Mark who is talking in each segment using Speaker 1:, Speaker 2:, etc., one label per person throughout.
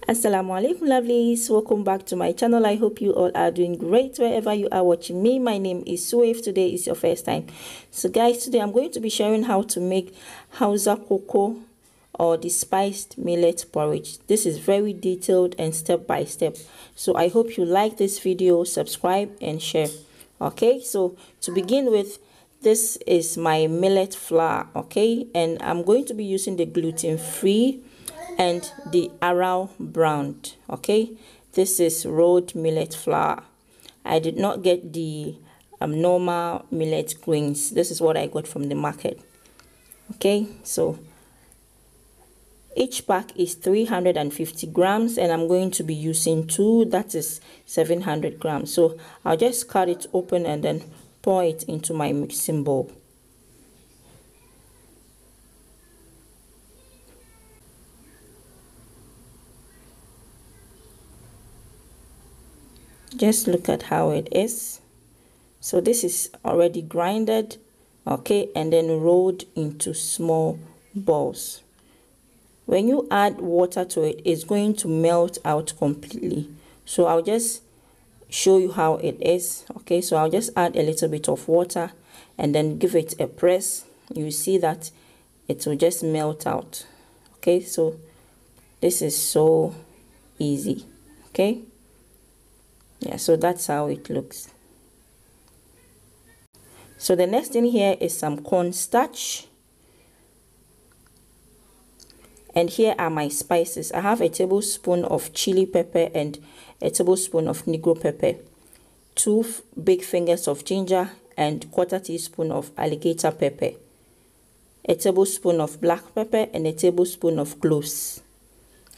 Speaker 1: Assalamu alaikum lovelies, welcome back to my channel. I hope you all are doing great wherever you are watching me. My name is Sue. If today is your first time, so guys, today I'm going to be sharing how to make HAUSA KOKO or the spiced millet porridge. This is very detailed and step by step, so I hope you like this video, subscribe and share. Okay, so to begin with, this is my millet flour, okay, and I'm going to be using the gluten-free and the arrow browned. Okay, this is rolled millet flour. I did not get the normal millet grains. This is what I got from the market. Okay, so each pack is 350 grams and I'm going to be using 2, that is 700 grams. So I'll just cut it open and then pour it into my mixing bowl. Just look at how it is. So this is already grinded, okay, and then rolled into small balls. When you add water to it, it's going to melt out completely. So I'll just show you how it is. Okay, so I'll just add a little bit of water and then give it a press. You see that it will just melt out. Okay, so this is so easy. Okay, yeah, so that's how it looks. So the next thing here is some cornstarch, and here are my spices. I have a tablespoon of chili pepper and a tablespoon of negro pepper, 2 big fingers of ginger and 1/4 teaspoon of alligator pepper, a tablespoon of black pepper and a tablespoon of cloves.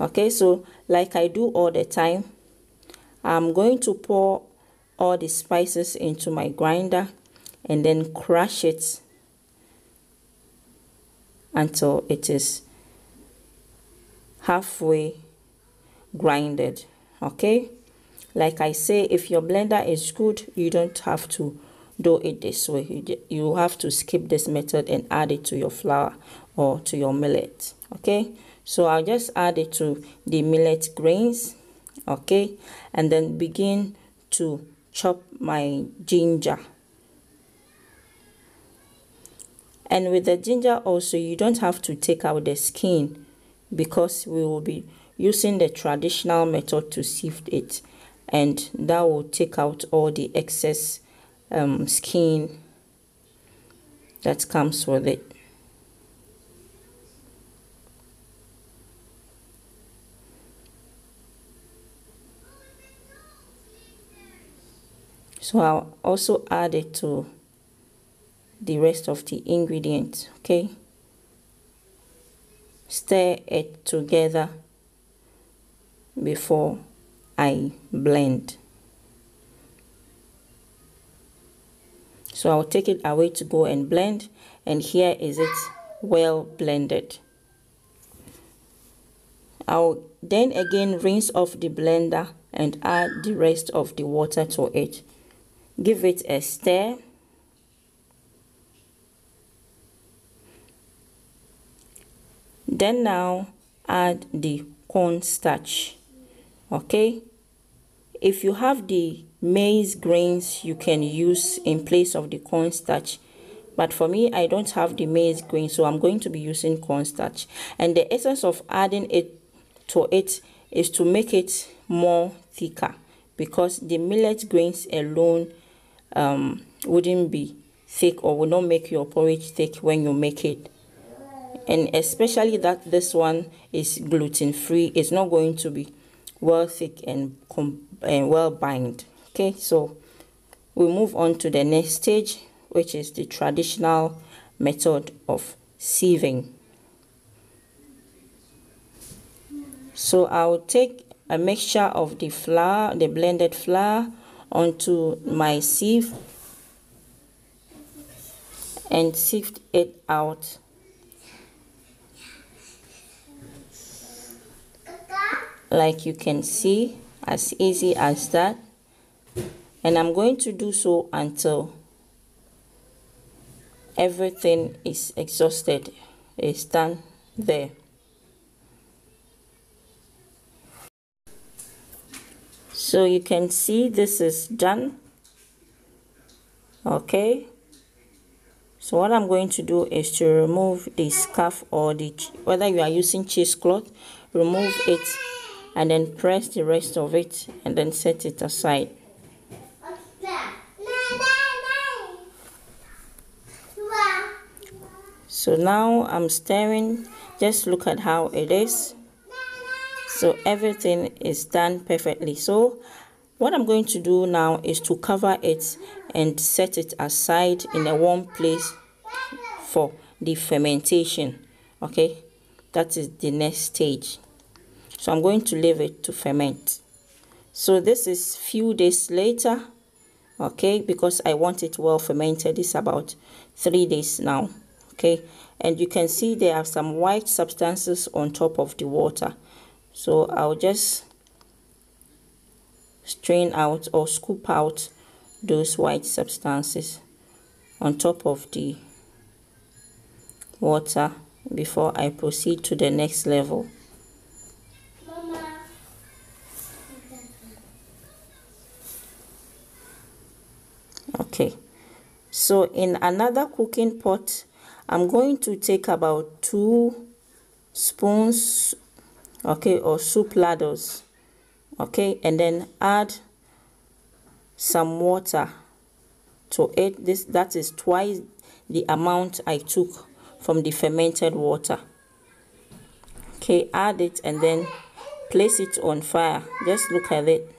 Speaker 1: Okay, so like I do all the time, I'm going to pour all the spices into my grinder and then crush it until it is halfway grinded. Okay, like I say, if your blender is good, you don't have to do it this way. You have to skip this method and add it to your flour or to your millet. Okay, so I'll just add it to the millet grains. Okay, and then begin to chop my ginger. And with the ginger also, you don't have to take out the skin, because we will be using the traditional method to sieve it, and that will take out all the excess skin that comes with it. So I'll also add it to the rest of the ingredients. Okay, stir it together before I blend. So I'll take it away to go and blend, and here is it well blended. I'll then again rinse off the blender and add the rest of the water to it. Give it a stir. Then now add the cornstarch. Okay, if you have the maize grains, you can use in place of the cornstarch, but for me, I don't have the maize grains, so I'm going to be using cornstarch. And the essence of adding it to it is to make it more thicker, because the millet grains alone wouldn't be thick or will not make your porridge thick when you make it. And especially that this one is gluten-free, it's not going to be well thick and well bind. Okay, so we move on to the next stage, which is the traditional method of sieving. So I'll take a mixture of the flour, the blended flour, onto my sieve and sift it out. Like you can see, as easy as that. And I'm going to do so until everything is exhausted, is done there. So you can see this is done. Okay, so what I'm going to do is to remove the scarf, or the whether you are using cheesecloth, remove it and then press the rest of it and then set it aside. So now I'm stirring. Just look at how it is. So everything is done perfectly. So what I'm going to do now is to cover it and set it aside in a warm place for the fermentation. Okay, that is the next stage. So I'm going to leave it to ferment. So this is few days later. Okay, because I want it well fermented. It's about 3 days now. Okay, and you can see there are some white substances on top of the water. So I'll just strain out or scoop out those white substances on top of the water before I proceed to the next level. Okay, so in another cooking pot, I'm going to take about 2 spoons, okay, or soup ladles, okay, and then add some water to it. That is twice the amount I took from the fermented water. Okay, add it and then place it on fire. Just look at it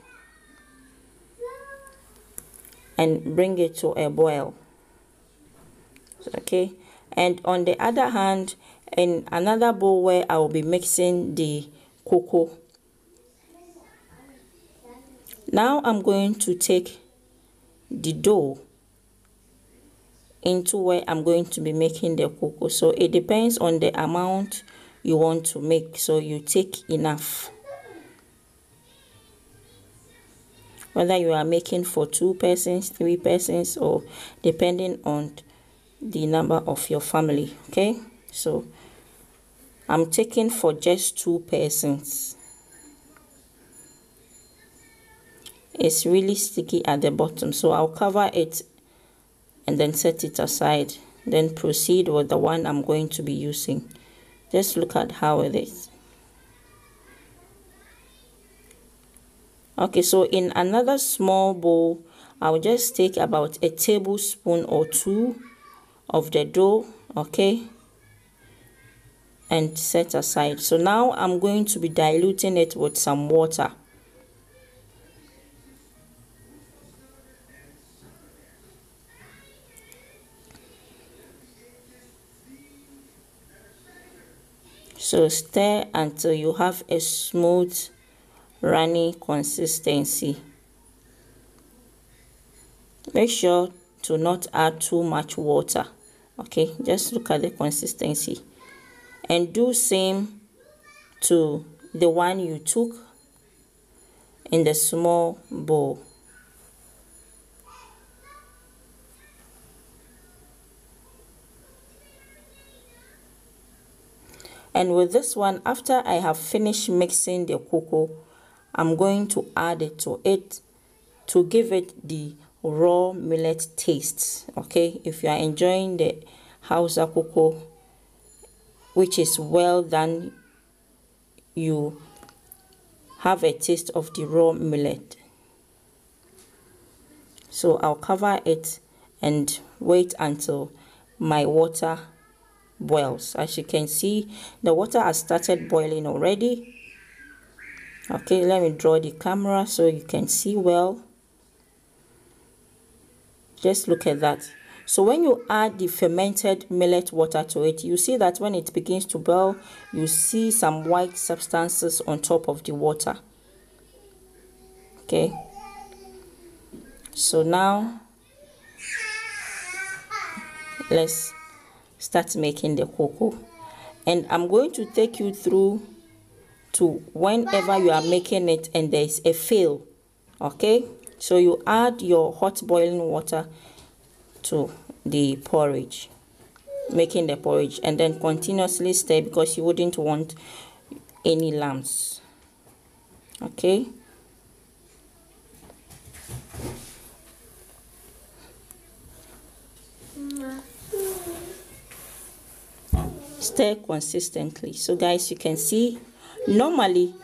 Speaker 1: and bring it to a boil. Okay, and on the other hand, in another bowl where I will be mixing the cocoa, now I'm going to take the dough into where I'm going to be making the cocoa. So it depends on the amount you want to make, so you take enough. Whether you are making for 2 persons, 3 persons, or depending on the number of your family. Okay, so I'm taking for just 2 persons. It's really sticky at the bottom, so I'll cover it and then set it aside, then proceed with the one I'm going to be using. Just look at how it is. Okay, so in another small bowl, I'll just take about a tablespoon or 2 of the dough, okay, and set aside. So now I'm going to be diluting it with some water. So stir until you have a smooth, runny consistency. Make sure to not add too much water. Okay, just look at the consistency. And do same to the one you took in the small bowl. And with this one, after I have finished mixing the cocoa, I'm going to add it to it to give it the raw millet taste. Okay, if you are enjoying the HAUSA cocoa, which is well done, you have a taste of the raw millet. So I'll cover it and wait until my water boils. As you can see, the water has started boiling already. Okay, let me draw the camera so you can see well. Just look at that. So when you add the fermented millet water to it, you see that when it begins to boil, you see some white substances on top of the water. Okay, so now let's start making the cocoa, and I'm going to take you through to whenever you are making it and there is a fail. Okay, so you add your hot boiling water to the porridge, making the porridge, and then continuously stir because you wouldn't want any lumps. Okay, stir consistently. So guys, you can see normally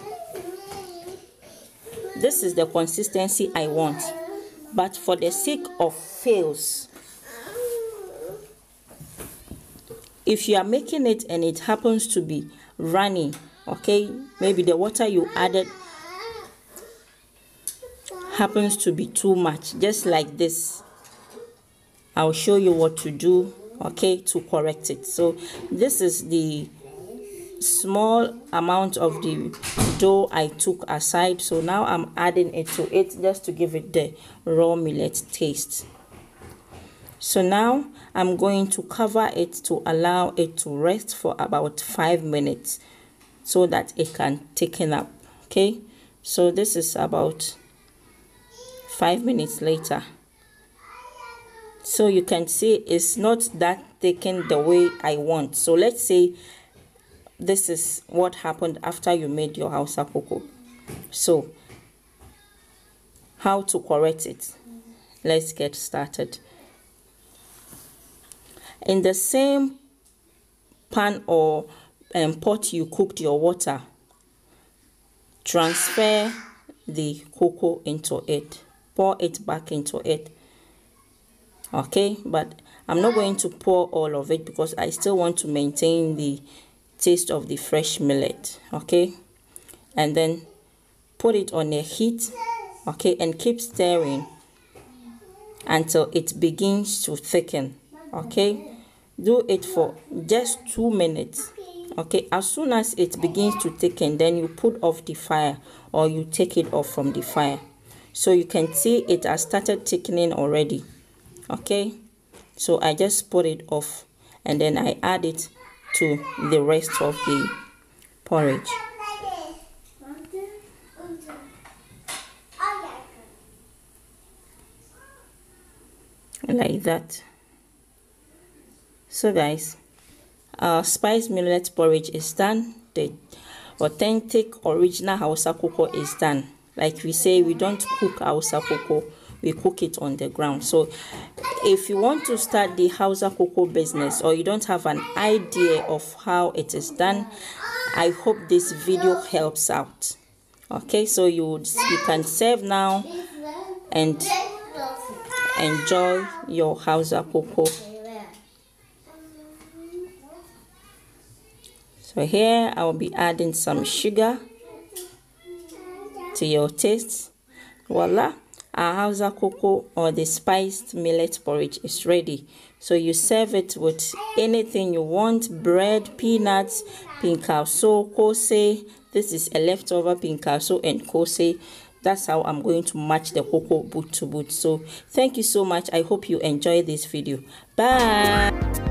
Speaker 1: this is the consistency I want, but for the sake of fails, if you are making it and it happens to be runny, okay, maybe the water you added happens to be too much, just like this, I'll show you what to do, okay, to correct it. So this is the small amount of the dough I took aside. So now I'm adding it to it just to give it the raw millet taste. So now I'm going to cover it to allow it to rest for about 5 minutes so that it can thicken up. Okay, so this is about 5 minutes later. So you can see it's not that thickened the way I want. So let's say this is what happened after you made your HAUSA KOKO. So how to correct it? Let's get started. In the same pan or pot you cooked your water, transfer the cocoa into it, pour it back into it. Okay, but I'm not going to pour all of it because I still want to maintain the taste of the fresh millet. Okay, and then put it on a heat, okay, and keep stirring until it begins to thicken. Okay, do it for just 2 minutes. Okay, as soon as it begins to thicken, then you put off the fire or you take it off from the fire. So you can see it has started thickening already. Okay, so I just put it off and then I add it to the rest of the porridge. Like that. So guys, our spiced millet porridge is done. The authentic original HAUSA KOKO is done. Like we say, we don't cook HAUSA KOKO, we cook it on the ground. So if you want to start the HAUSA KOKO business or you don't have an idea of how it is done, I hope this video helps out. Okay, so you can serve now and enjoy your HAUSA KOKO. So here I will be adding some sugar to your taste. Voila, our HAUSA KOKO or the spiced millet porridge is ready. So you serve it with anything you want: bread, peanuts, pinkauso, kose. This is a leftover pinkauso and kose. That's how I'm going to match the cocoa boot to boot. So thank you so much. I hope you enjoy this video. Bye.